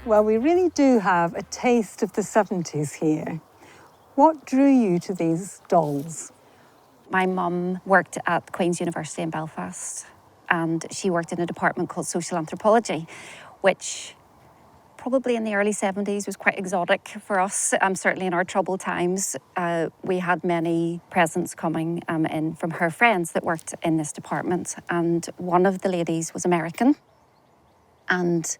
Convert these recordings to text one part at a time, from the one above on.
Well, we really do have a taste of the 70s here. What drew you to these dolls? My mum worked at Queen's University in Belfast, and she worked in a department called social anthropology, which probably in the early 70s was quite exotic for us. Certainly in our troubled times, we had many presents coming in from her friends that worked in this department. And one of the ladies was American. And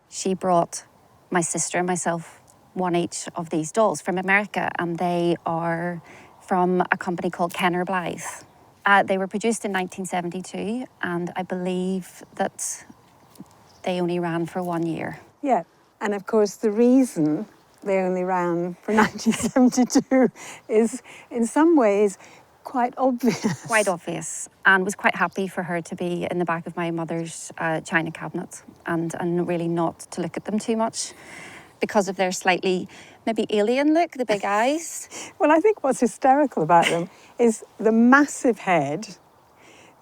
she brought my sister and myself one each of these dolls from America. And they are from a company called Kenner Blythe. They were produced in 1972. And I believe that they only ran for 1 year. Yeah. And of course, the reason they only ran for 1972 is in some ways quite obvious. Quite obvious, and was quite happy for her to be in the back of my mother's china cabinet and really not to look at them too much because of their slightly maybe alien look, the big eyes. Well, I think what's hysterical about them is the massive head,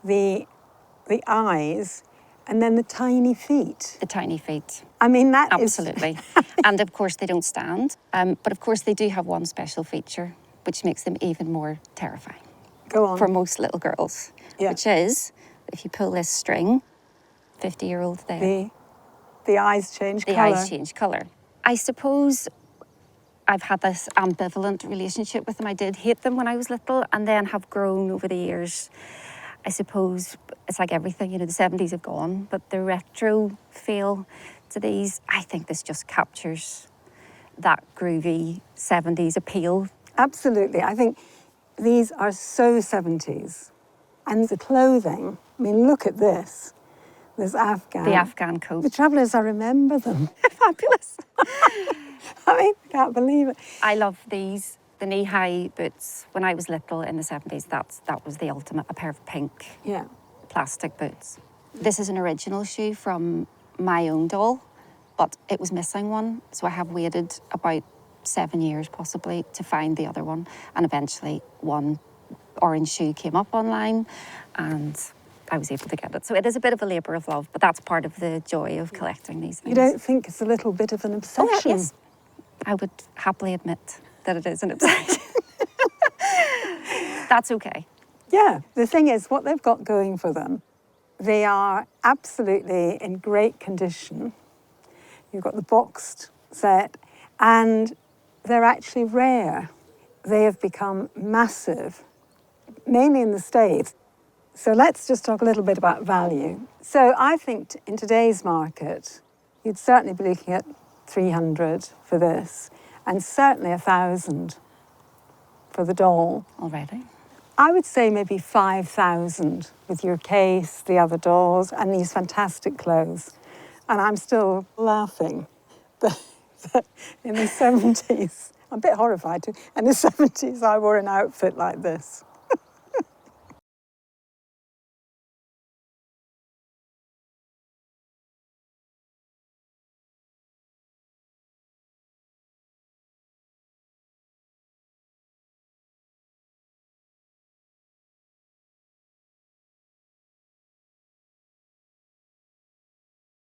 the eyes, and then the tiny feet. The tiny feet. I mean, that Absolutely. And of course, they don't stand. But of course, they do have one special feature, which makes them even more terrifying. Go on. For most little girls, Yeah. which is, if you pull this string, 50-year-old there. The eyes change The colour. eyes change colour. I suppose I've had this ambivalent relationship with them. I did hate them when I was little and then have grown over the years. I suppose it's like everything, you know, the 70s have gone, but the retro feel to these, I think this just captures that groovy 70s appeal. Absolutely. I think these are so 70s. And the clothing, I mean, look at this. There's Afghan. The Afghan coat. The travellers, I remember them. Fabulous. I mean, I can't believe it. I love these. The knee-high boots. When I was little in the 70s, that was the ultimate, a pair of pink plastic boots. This is an original shoe from my own doll, but it was missing one. So I have waited about 7 years possibly to find the other one. And eventually one orange shoe came up online and I was able to get it. So it is a bit of a labour of love, but that's part of the joy of collecting these things. You don't think it's a little bit of an obsession? Oh, yes. I would happily admit that it is an obsession. That's okay. Yeah, the thing is, what they've got going for them, they are absolutely in great condition. You've got the boxed set, and they're actually rare. They have become massive, mainly in the States. So let's just talk a little bit about value. So I think in today's market, you'd certainly be looking at 300 for this, and certainly 1,000 for the doll. Already? I would say maybe 5,000 with your case, the other dolls, and these fantastic clothes. And I'm still laughing that in the 70s, I'm a bit horrified too, in the 70s I wore an outfit like this.